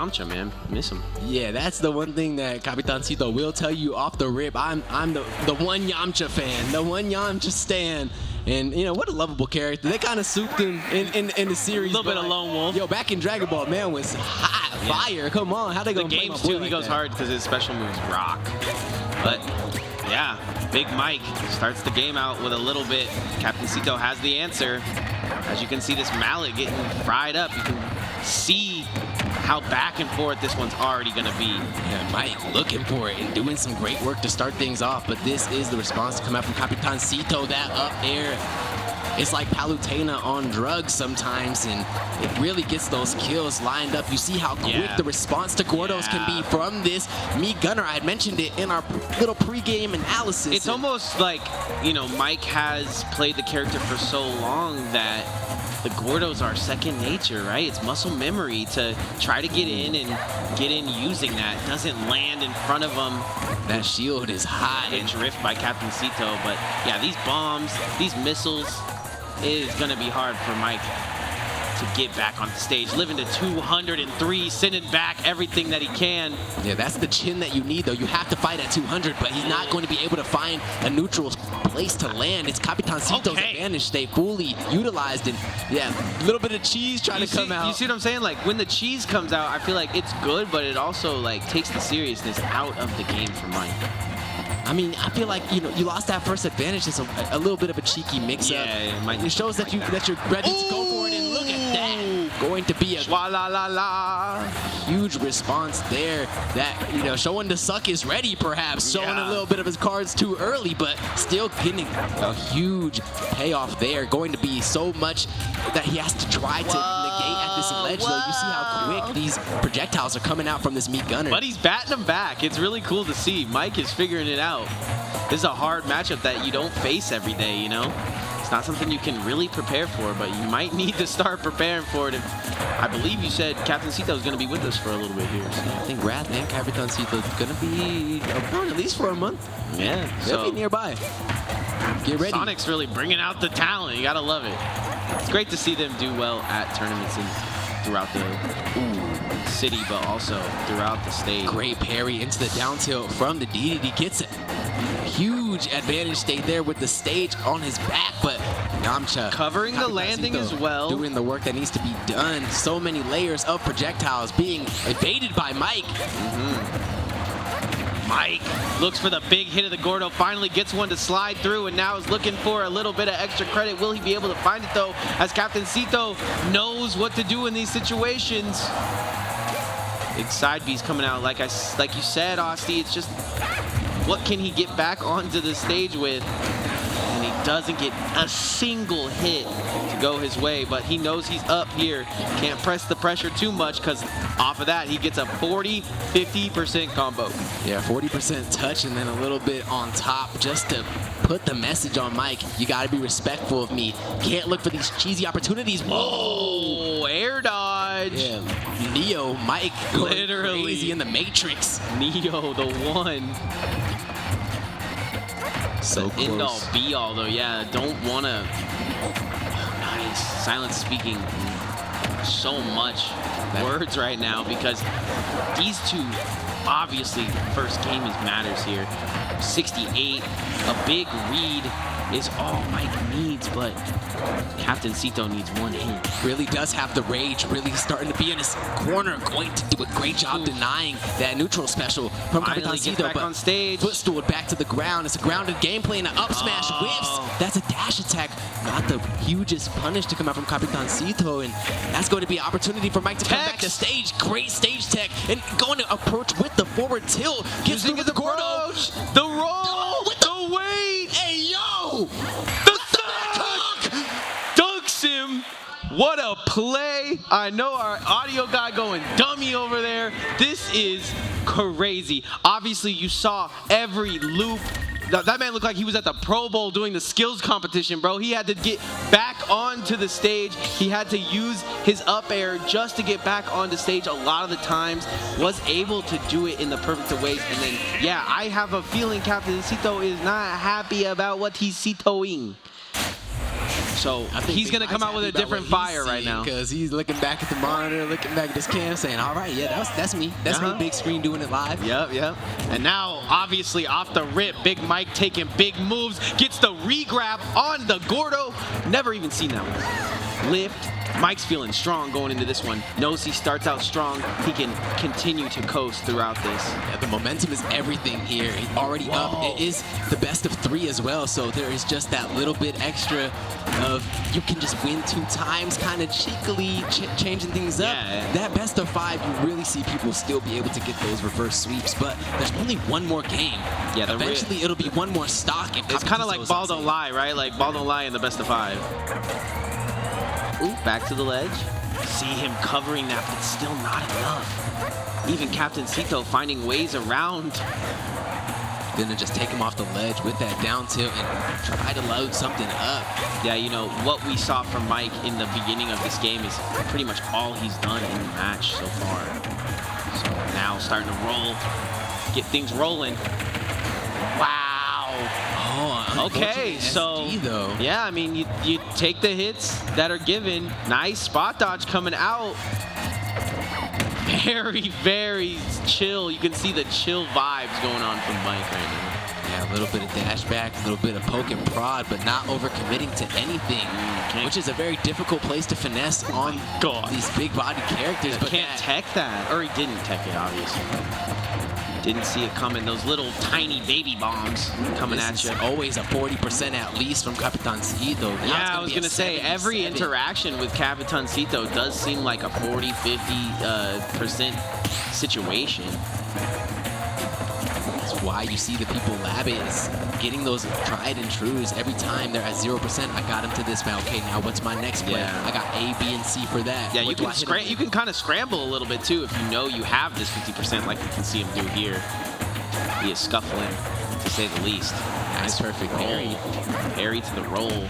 Yamcha, man. Miss him. Yeah, that's the one thing that Capitancito will tell you off the rip. I'm the one Yamcha fan, the one Yamcha stan. And, you know, what a lovable character. They kind of souped him in the series. A little bit of lone wolf. Yo, back in Dragon Ball, man, was hot fire. Come on, how they gonna play my boy too, like he goes that? hard because his special moves rock. But, yeah, Big Mike starts the game out with a little bit. Capitancito has the answer. As you can see, this mallet getting fried up. You can see how back and forth this one's already going to be. Yeah, Mike looking for it and doing some great work to start things off, but this is the response to come out from Capitancito. That up air, it's like Palutena on drugs sometimes, and it really gets those kills lined up. You see how quick the response to Gordos can be from this Meat Gunner. I had mentioned it in our little pregame analysis. It's almost like, you know, Mike has played the character for so long that the Gordos are second nature, right? It's muscle memory to try to get in and get in using that. Doesn't land in front of him. That shield is high. Get drift by Capitancito, but yeah, these bombs, these missiles, it is gonna be hard for Mike to get back on the stage. Living to 203, sending back everything that he can. Yeah, that's the chin that you need, though. You have to fight at 200, but he's not going to be able to find a neutral place to land. It's Capitancito's advantage. They fully utilized it. Yeah, a little bit of cheese trying to come out. You see what I'm saying? Like, when the cheese comes out, I feel like it's good, but it also, like, takes the seriousness out of the game for Mike. I mean, I feel like, you know, you lost that first advantage. It's a little bit of a cheeky mix-up. Yeah, it shows that you're ready to go for it, and look at that. Going to be a huge response there. That, you know, showing the suck is ready, perhaps. Showing a little bit of his cards too early, but still getting a huge payoff there. Going to be so much that he has to try to negate at this ledge, though. You see how quick these projectiles are coming out from this Meat Gunner. But he's batting them back. It's really cool to see. Mike is figuring it out. This is a hard matchup that you don't face every day, you know? It's not something you can really prepare for, but you might need to start preparing for it. I believe you said Capitancito is going to be with us for a little bit here. So. I think Wrath and Capitancito is going to be around at least for a month. Yeah. They'll be nearby. Get ready. Sonic's really bringing out the talent. You got to love it. It's great to see them do well at tournaments and throughout the city, but also throughout the stage. Great parry into the down tilt from the DDD. Gets it. Huge advantage stayed there with the stage on his back, but Yamcha covering the landing as well. Doing the work that needs to be done. So many layers of projectiles being evaded by Mike. Mike looks for the big hit of the Gordo, finally gets one to slide through, and now is looking for a little bit of extra credit. Will he be able to find it, though, as Capitancito knows what to do in these situations? Big side B's coming out, like you said, Austin. It's just, what can he get back onto the stage with? And he doesn't get a single hit to go his way, but he knows he's up here. Can't press the pressure too much, because off of that, he gets a 40-50% combo. Yeah, 40% touch and then a little bit on top just to put the message on Mike. You got to be respectful of me. Can't look for these cheesy opportunities. Whoa, air dodge. Yeah, Neo, Mike, literally crazy in the Matrix. Neo, the one. So close. End all be all, though. Yeah, don't want to. Nice. Silence speaking so much words right now, because these two, obviously, first game is matters here. 68, a big read is all Mike needs, but Capitancito needs one hit. Really does have the rage, really starting to be in his corner, going to do a great job denying that neutral special from Capitancito. Back on stage. Footstool back to the ground. It's a grounded gameplay and an up smash whips. That's a dash attack. Not the hugest punish to come out from Capitancito, and that's going to be an opportunity for Mike to come back to stage. Great stage tech, and going to approach with the forward tilt. Gets through with the Gordo. The roll with the weight. Hey, yo! The dunk! Dunks him. What a play. I know our audio guy going dummy over there. This is crazy. Obviously, you saw every loop. That man looked like he was at the Pro Bowl doing the skills competition, bro. He had to get back onto the stage. He had to use his up air just to get back onto stage a lot of the times. Was able to do it in the perfect of ways. And then, yeah, I have a feeling Capitancito is not happy about what he's doing. So he's going to come out with a different fire right now. Because he's looking back at the monitor, looking back at his cam, saying, all right, yeah, that's me. That's me, big screen, doing it live. Yep. And now, obviously, off the rip, Big Mike taking big moves, gets the re-grab on the Gordo. Never even seen that one. Lift. Mike's feeling strong going into this one. Knows he starts out strong. He can continue to coast throughout this. Yeah, the momentum is everything here. He's already up. It is the best of 3 as well, so there is just that little bit extra of you can just win 2 times, kind of cheekily changing things up. Yeah. That best of 5, you really see people still be able to get those reverse sweeps, but there's only one more game. Yeah, eventually it'll be one more stock. It's kind of like ball don't lie, right? Like ball don't lie in the best of 5. Ooh, back to the ledge. See him covering that, but still not enough. Even Capitancito finding ways around. Gonna just take him off the ledge with that down tilt and try to load something up. Yeah, you know, what we saw from Mike in the beginning of this game is pretty much all he's done in the match so far. So now starting to roll, get things rolling. Wow. Oh, okay, so SD though. Yeah, I mean, you take the hits that are given. Nice spot dodge coming out. Very, very chill. You can see the chill vibes going on from Mike right now. Yeah, a little bit of dash back, a little bit of poke and prod, but not overcommitting to anything, which is a very difficult place to finesse on these big body characters. But can't tech that, or he didn't tech it, obviously. Didn't see it coming. Those little tiny baby bombs coming at you. Always a 40% at least from Capitancito. Yeah, I was going to say, every interaction with Capitancito does seem like a 40-50% situation. That's why you see the people lab it, is getting those tried and trues. Every time they're at 0%, I got him to this round. Okay, now what's my next play? I got A, B, and C for that. Yeah, you can kind of scramble a little bit too if you know you have this 50%, like you can see him do here. He is scuffling, to say the least. Nice perfect parry. Parry to the roll.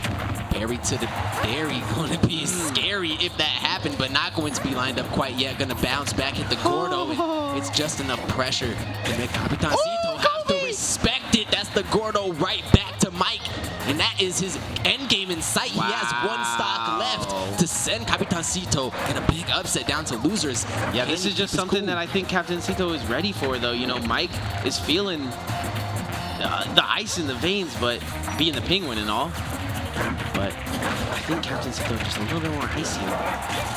Parry to the berry. Going to be scary if that happened, but not going to be lined up quite yet. Going to bounce back at the Gordo. It's just enough pressure to make Capitancito have to respect it. That's the Gordo right back to Mike. And that is his end game in sight. Wow. He has 1 stock left to send Capitancito in a big upset down to losers. Yeah, this is just something that I think Capitancito is ready for, though. You know, Mike is feeling the ice in the veins, but being the penguin and all. But I think Capitancito just a little bit more icy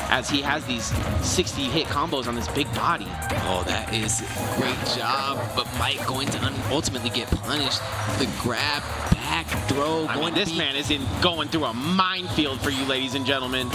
as he has these 60 hit combos on this big body. Oh, that is a great job, but Mike going to ultimately get punished. The grab, back throw. This man is going through a minefield for you, ladies and gentlemen.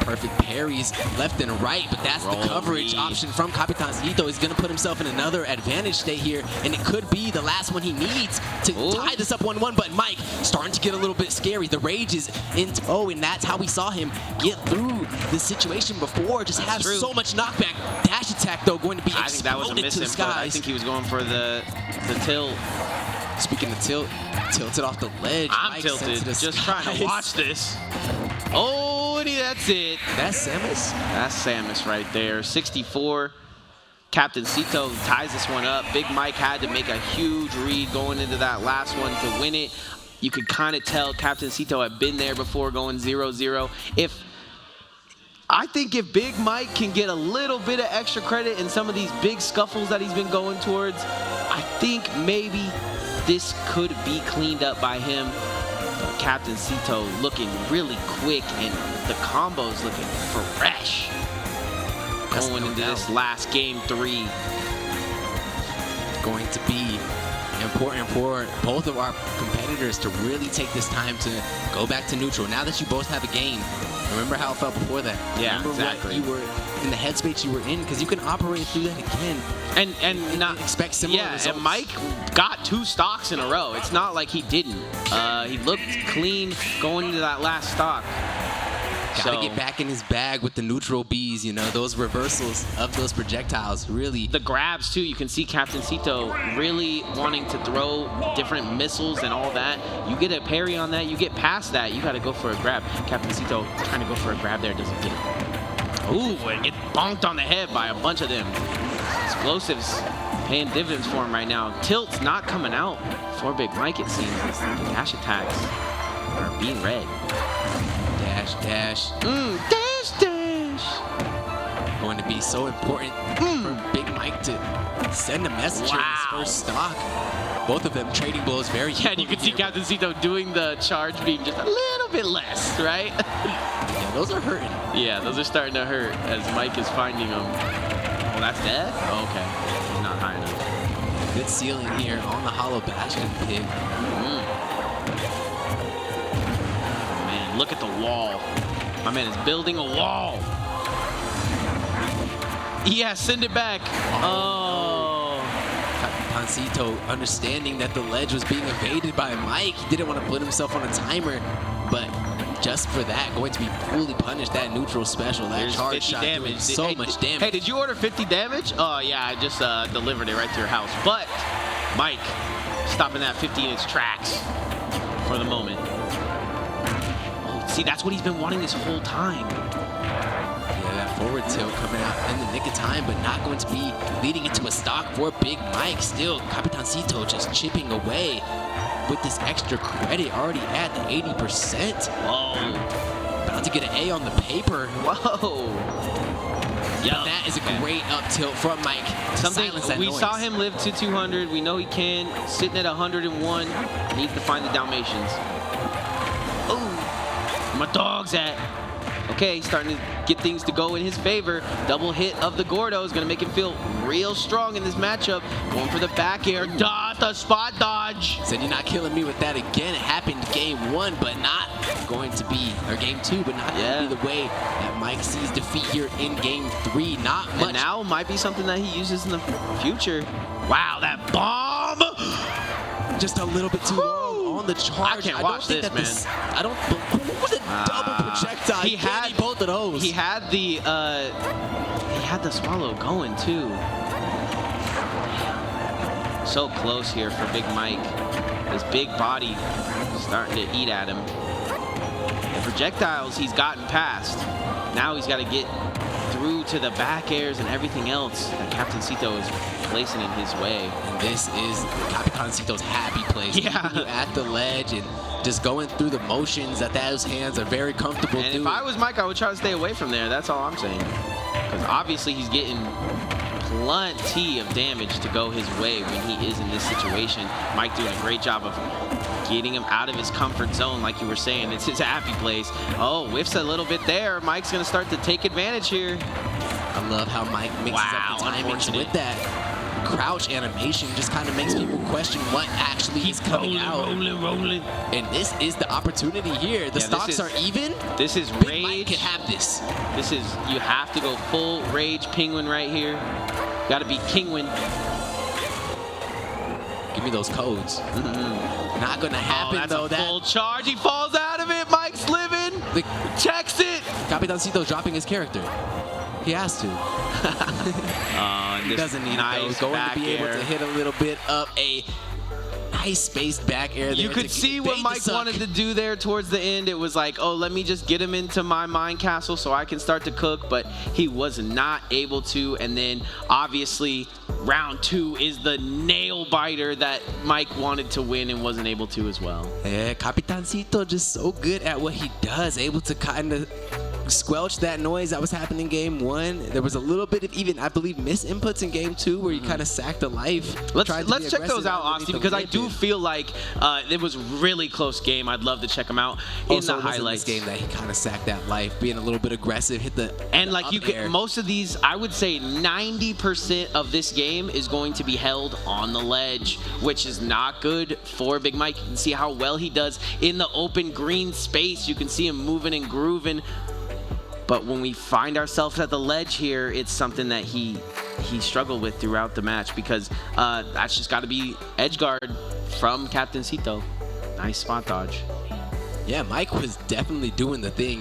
Perfect parries left and right, but that's the coverage option from Capitancito. He's going to put himself in another advantage state here, and it could be the last one he needs to tie this up 1-1, but Mike starting to get a little bit scary. The rage is in tow, and that's how we saw him get through this situation before. Just have so much knockback. Dash attack, though, going to be exploded. I think that was a miss, to the skies. I think he was going for the tilt. Speaking of tilt, tilted off the ledge. I'm Mike tilted, just trying to watch this. Oh, that's it. That's Samus? That's Samus right there. 64. Capitancito ties this one up. Big Mike had to make a huge read going into that last one to win it. You could kind of tell Capitancito had been there before going 0-0. I think if Big Mike can get a little bit of extra credit in some of these big scuffles that he's been going towards, I think maybe this could be cleaned up by him. Capitancito looking really quick and the combos looking fresh. Going into this last game 3. Going to be important for both of our competitors to really take this time to go back to neutral. Now that you both have a game, remember how it felt before that. Yeah, remember exactly. What you were in the headspace you were in, because you can operate through that again and not expect similar results. And Mike got 2 stocks in a row. It's not like he didn't. He looked clean going into that last stock. Gotta get back in his bag with the neutral Bs, you know, those reversals of those projectiles, really. The grabs, too. You can see Capitancito really wanting to throw different missiles and all that. You get a parry on that, you get past that, you gotta go for a grab. Capitancito trying to go for a grab there, doesn't get it. Ooh, and get bonked on the head by a bunch of them. Explosives paying dividends for him right now. Tilt's not coming out for Big Mike, it seems. The dash attacks. Or being read. Dash, dash. Dash, dash. Going to be so important for Big Mike to send a message in his first stock. Both of them trading blows very Yeah, and you can see Capitancito doing the charge beam just a little bit less, right? Yeah, those are hurting. Yeah, those are starting to hurt as Mike is finding them. Oh, that's dead? Oh, okay. He's not high enough. Good ceiling here on the hollow bastion pig. Man, look at the wall. My man is building a wall. Yeah, send it back. Oh. Capitancito understanding that the ledge was being evaded by Mike. He didn't want to put himself on a timer, but just for that, going to be fully punished. That neutral special, that There's charge 50 shot damage. doing so much damage. Hey, did you order 50 damage? Oh, yeah, I just delivered it right to your house. But Mike stopping that 50 in its tracks for the moment. Oh, see, that's what he's been wanting this whole time. Yeah, that forward tilt coming out in the nick of time, but not going to be leading into a stock for Big Mike. Still, Capitancito just chipping away with this extra credit already at the 80%. Whoa. About to get an A on the paper. Whoa. Yeah, that is a great up tilt from Mike to silence that we noise. saw him live to 200. We know he can. Sitting at 101. Needs to find the Dalmatians. Oh, my dog's at. Okay, starting to get things to go in his favor. Double hit of the Gordo is going to make him feel real strong in this matchup. Going for the back air. The spot dodge. Said you're not killing me with that again. It happened game 1, but not going to be, or game 2, but not going to be the way that Mike sees defeat here in game 3. Not much. And now might be something that he uses in the future. Wow, that bomb! Just a little bit too long on the charge. I can't watch this, man. I don't. What a double projectile. He had both of those. He had the swallow going too. So close here for Big Mike. His big body starting to eat at him. The projectiles he's gotten past. Now he's got to get through to the back airs and everything else that Capitancito is placing in his way. And this is Capitancito's happy place. Yeah. Keeping you at the ledge and just going through the motions that those hands are very comfortable doing. If I was Mike, I would try to stay away from there. That's all I'm saying. Because obviously he's getting plenty of damage to go his way when he is in this situation. Mike doing a great job of getting him out of his comfort zone, like you were saying. It's his happy place. Oh, whiffs a little bit there. Mike's going to start to take advantage here. I love how Mike mixes up the timings with that crouch animation. Just kind of makes people question what actually is coming out. Rolling. And this is the opportunity here. The stocks are even. This is Big rage. Mike can have this. This is, you have to go full rage penguin right here. Got to be kingwin. Give me those codes. Not gonna happen though. That's a full charge. He falls out of it. Mike's living. Checks it. Capitancito's dropping his character. He has to. He doesn't need those. Going to be able to hit a little bit of a nice spaced back air there. You could see what Mike wanted to do there towards the end. It was like, oh, let me just get him into my mine castle so I can start to cook, but he was not able to. And then obviously round 2 is the nail biter that Mike wanted to win and wasn't able to as well. Yeah, Capitancito just so good at what he does, able to kind of squelch that noise that was happening in game 1. There was a little bit of even, I believe, misinputs in game 2 where you kind of sacked a life. Let's check those out, Austin, because I do feel like it was a really close game. I'd love to check them out in the highlights. Game that he kind of sacked that life, being a little bit aggressive, hit the and like you could, most of these, I would say 90% of this game is going to be held on the ledge, which is not good for Big Mike. You can see how well he does in the open green space. You can see him moving and grooving. But when we find ourselves at the ledge here, it's something that he struggled with throughout the match, because that's just got to be edge guard from Capitancito. Nice spot dodge. Yeah, Mike was definitely doing the thing.